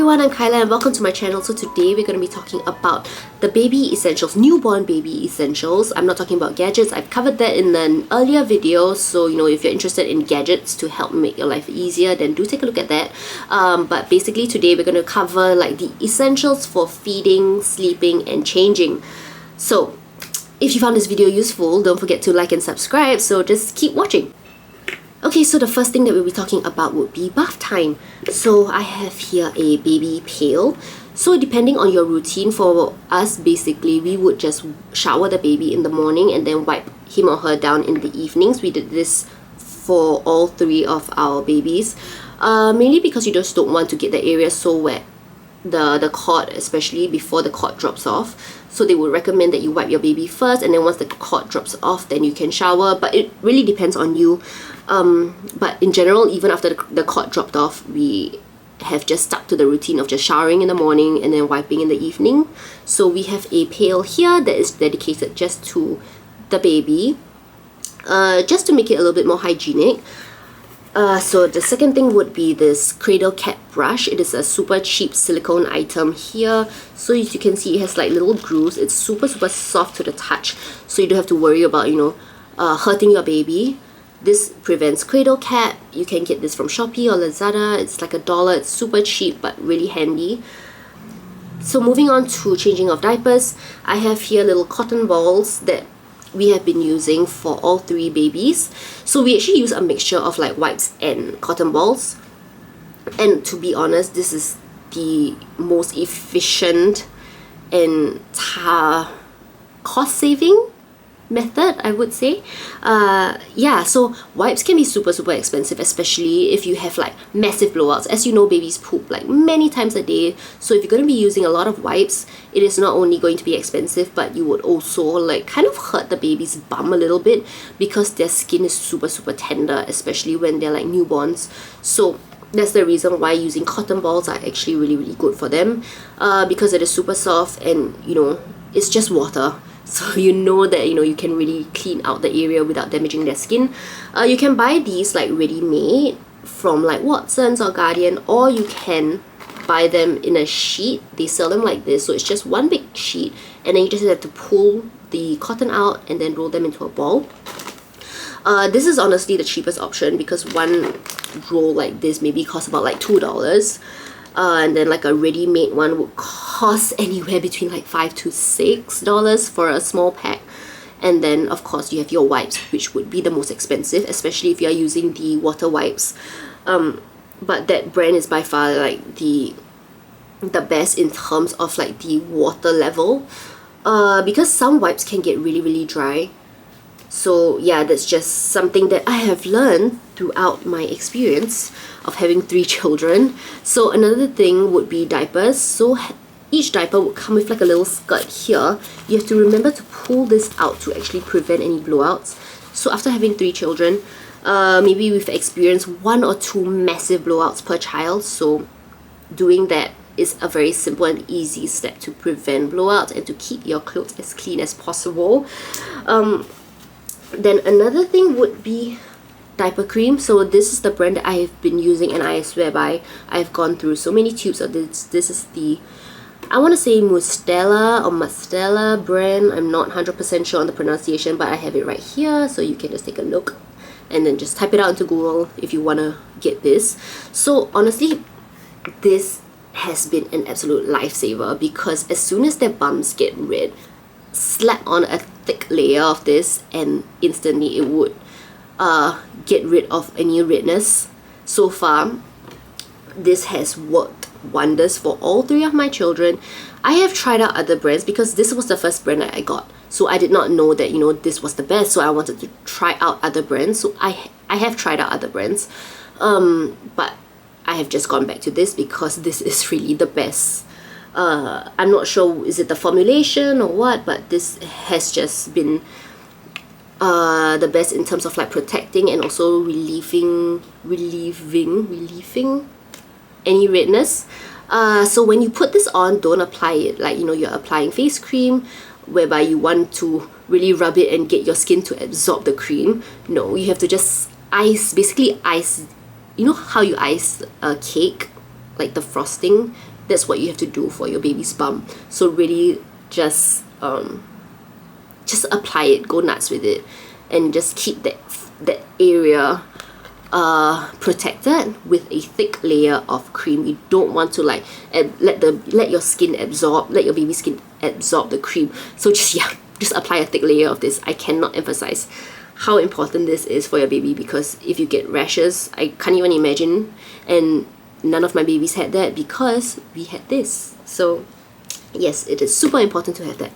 everyone, I'm Kyla and welcome to my channel. So today we're going to be talking about the baby essentials, newborn baby essentials. I'm not talking about gadgets. I've covered that in an earlier video, so if you're interested in gadgets to help make your life easier, then do take a look at that. But basically today we're going to cover like the essentials for feeding, sleeping and changing. So if you found this video useful, don't forget to like and subscribe, so just keep watching. Okay, so the first thing that we'll be talking about would be bath time. So I have here a baby pail. So depending on your routine, for us basically we would just shower the baby in the morning and then wipe him or her down in the evenings. We did this for all three of our babies, mainly because you just don't want to get the area so wet, the cord, especially before the cord drops off. So they would recommend that you wipe your baby first, and then once the cord drops off, then you can shower. But it really depends on you. But in general, even after the cord dropped off, we have just stuck to the routine of just showering in the morning and then wiping in the evening. So we have a pail here that is dedicated just to the baby, just to make it a little bit more hygienic. So the second thing would be this CRADLE cat brush. It is a super cheap silicone item here. So as you can see, it has like little grooves. It's super soft to the touch, so you don't have to worry about hurting your baby. This prevents cradle cat. You can get this from Shopee or Lazada. It's like $1. It's super cheap but really handy. So moving on to changing of diapers, I have here little cotton balls that we have been using for all three babies. So we actually use a mixture of like wipes and cotton balls, and to be honest, this is the most efficient and cost saving method, I would say. Yeah, so wipes can be super expensive, especially if you have like massive blowouts. As you know, babies poop like many times a day, so if you're going to be using a lot of wipes, it is not only going to be expensive, but you would also like kind of hurt the baby's bum a little bit, because their skin is super tender, especially when they're like newborns. So that's the reason why using cotton balls are actually really good for them, because it is super soft and it's just water. So you know that you can really clean out the area without damaging their skin. You can buy these like ready-made from like Watson's or Guardian, or you can buy them in a sheet. They sell them like this, so it's just one big sheet, and then you just have to pull the cotton out and then roll them into a ball. This is honestly the cheapest option, because one roll like this maybe costs about like $2. And then like a ready-made one would cost anywhere between like $5 to $6 for a small pack. And then of course you have your wipes, which would be the most expensive, especially if you are using the water wipes. But that brand is by far like the best in terms of like the water level, because some wipes can get really dry. So yeah, that's just something that I have learned throughout my experience of having 3 children. So another thing would be diapers. So each diaper would come with like a little skirt here. You have to remember to pull this out to actually prevent any blowouts. So after having 3 children, maybe we've experienced 1 or 2 massive blowouts per child. So doing that is a very simple and easy step to prevent blowouts and to keep your clothes as clean as possible. Then another thing would be diaper cream. So this is the brand that I have been using, and I swear by. I've gone through so many tubes of this. This is the, I want to say Mustela brand. I'm not 100% sure on the pronunciation, but I have it right here, so you can just take a look and then just type it out into Google if you want to get this. So honestly, this has been an absolute lifesaver, because as soon as their bums get red, slap on a thick layer of this and instantly it would get rid of any redness. So far, this has worked wonders for all 3 of my children. I have tried out other brands because this was the first brand that I got, so I did not know that this was the best, so I wanted to try out other brands. So I have tried out other brands, but I have just gone back to this because this is really the best. I'm not sure, is it the formulation or what, but this has just been the best in terms of like protecting and also relieving any redness. So when you put this on, don't apply it like you're applying face cream, whereby you want to really rub it and get your skin to absorb the cream. No, you have to just basically ice. You know how you ice a cake? like the frosting, that's what you have to do for your baby's bum. So really just apply it, go nuts with it, and just keep that area protected with a thick layer of cream. You don't want to like let your skin absorb, let your baby's skin absorb the cream. So just apply a thick layer of this. I cannot emphasize how important this is for your baby, because if you get rashes, I can't even imagine, and none of my babies had that because we had this. So yes, it is super important to have that.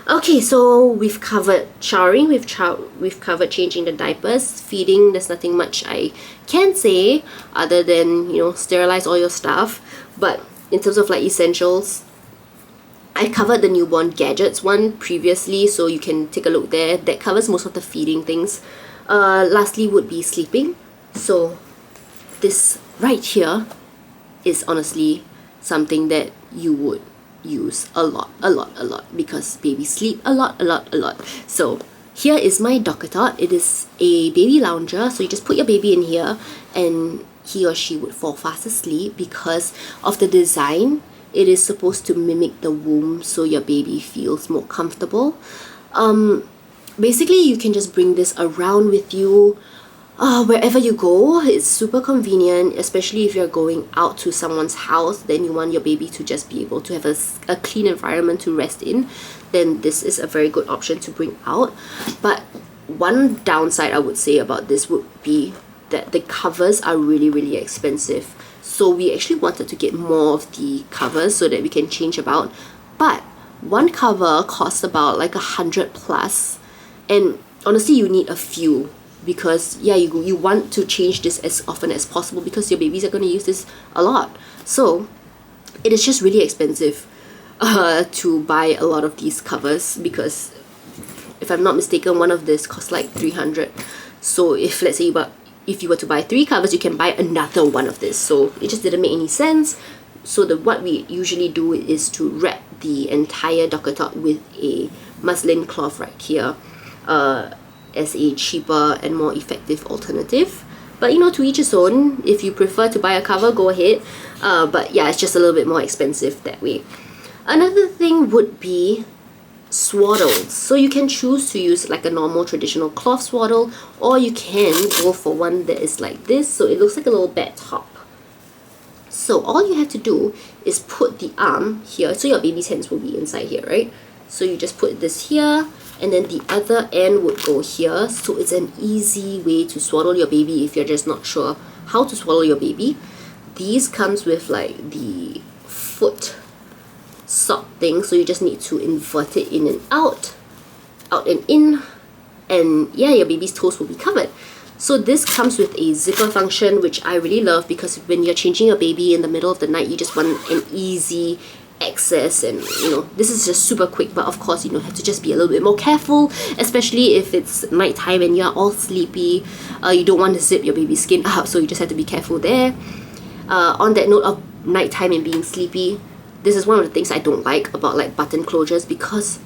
Okay, so we've covered showering, we've covered changing the diapers, feeding. There's nothing much I can say other than, you know, sterilize all your stuff. But in terms of like essentials, I covered the newborn gadgets one previously, so you can take a look there. That covers most of the feeding things. Lastly would be sleeping. So this right here is honestly something that you would use a lot because babies sleep a lot. So here is my Dockatot. It is a baby lounger, so you just put your baby in here and he or she would fall fast asleep. Because of the design, it is supposed to mimic the womb so your baby feels more comfortable. Basically you can just bring this around with you wherever you go. It's super convenient, especially if you're going out to someone's house, then you want your baby to just be able to have a clean environment to rest in. Then this is a very good option to bring out. But one downside I would say about this would be that the covers are really expensive. So we actually wanted to get more of the covers so that we can change about. But one cover costs about like 100 plus, and honestly you need a few, because yeah, you want to change this as often as possible because your babies are going to use this a lot. So it is just really expensive to buy a lot of these covers, because if I'm not mistaken, one of this costs like 300. So if let's say if you were to buy 3 covers, you can buy another one of this. So it just didn't make any sense. So what we usually do is to wrap the entire Dockatot with a muslin cloth right here as a cheaper and more effective alternative. But you know, to each his own. If you prefer to buy a cover, go ahead. But yeah, it's just a little bit more expensive that way. Another thing would be swaddles. So you can choose to use like a normal traditional cloth swaddle, or you can go for one that is like this. So it looks like a little bed top. So all you have to do is put the arm here. So your baby's hands will be inside here, right? So you just put this here, and then the other end would go here. So it's an easy way to swaddle your baby if you're just not sure how to swaddle your baby. These comes with like the foot sock thing, so you just need to invert it in and out and in, and yeah, your baby's toes will be covered. So this comes with a zipper function, which I really love, because when you're changing a baby in the middle of the night, you just want an easy access, and you know, this is just super quick. But of course, you know, have to just be a little bit more careful, especially if it's nighttime and you're all sleepy. You don't want to zip your baby's skin up, so you just have to be careful there. On that note of nighttime and being sleepy, this is one of the things I don't like about like button closures, because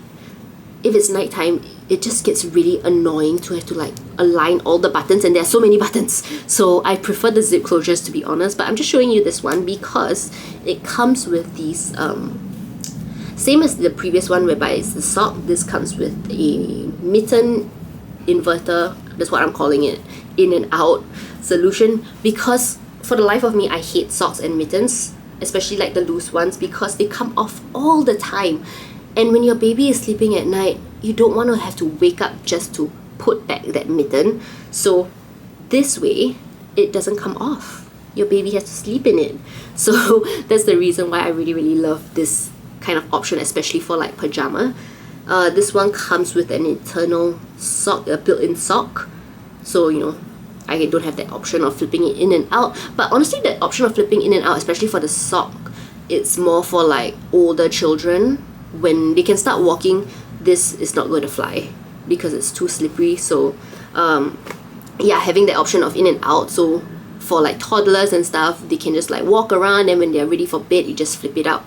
if it's nighttime, it just gets really annoying to have to like align all the buttons, and there are so many buttons. So I prefer the zip closures, to be honest. But I'm just showing you this one because it comes with these same as the previous one whereby it's the sock. This comes with a mitten inverter, that's what I'm calling it, in and out solution, because for the life of me I hate socks and mittens, especially like the loose ones, because they come off all the time. And when your baby is sleeping at night, you don't want to have to wake up just to put back that mitten. So this way, it doesn't come off. Your baby has to sleep in it. So that's the reason why I really love this kind of option, especially for like pajama. This one comes with an internal sock, a built-in sock. So, you know, I don't have that option of flipping it in and out. But honestly, that option of flipping in and out, especially for the sock, it's more for like older children. When they can start walking, this is not going to fly because it's too slippery. So yeah, having the option of in and out, so for like toddlers and stuff, they can just like walk around, and when they're ready for bed, you just flip it out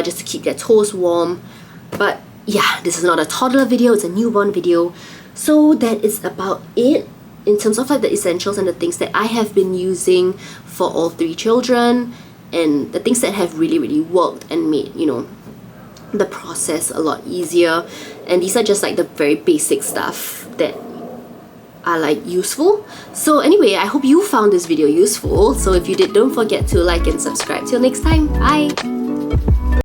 just to keep their toes warm. But yeah, this is not a toddler video, it's a newborn video. So that is about it in terms of like the essentials and the things that I have been using for all 3 children. and the things that have really worked and made, you know, the process a lot easier. And these are just like the very basic stuff that are like useful. So anyway, I hope you found this video useful. So if you did, don't forget to like and subscribe. Till next time, bye!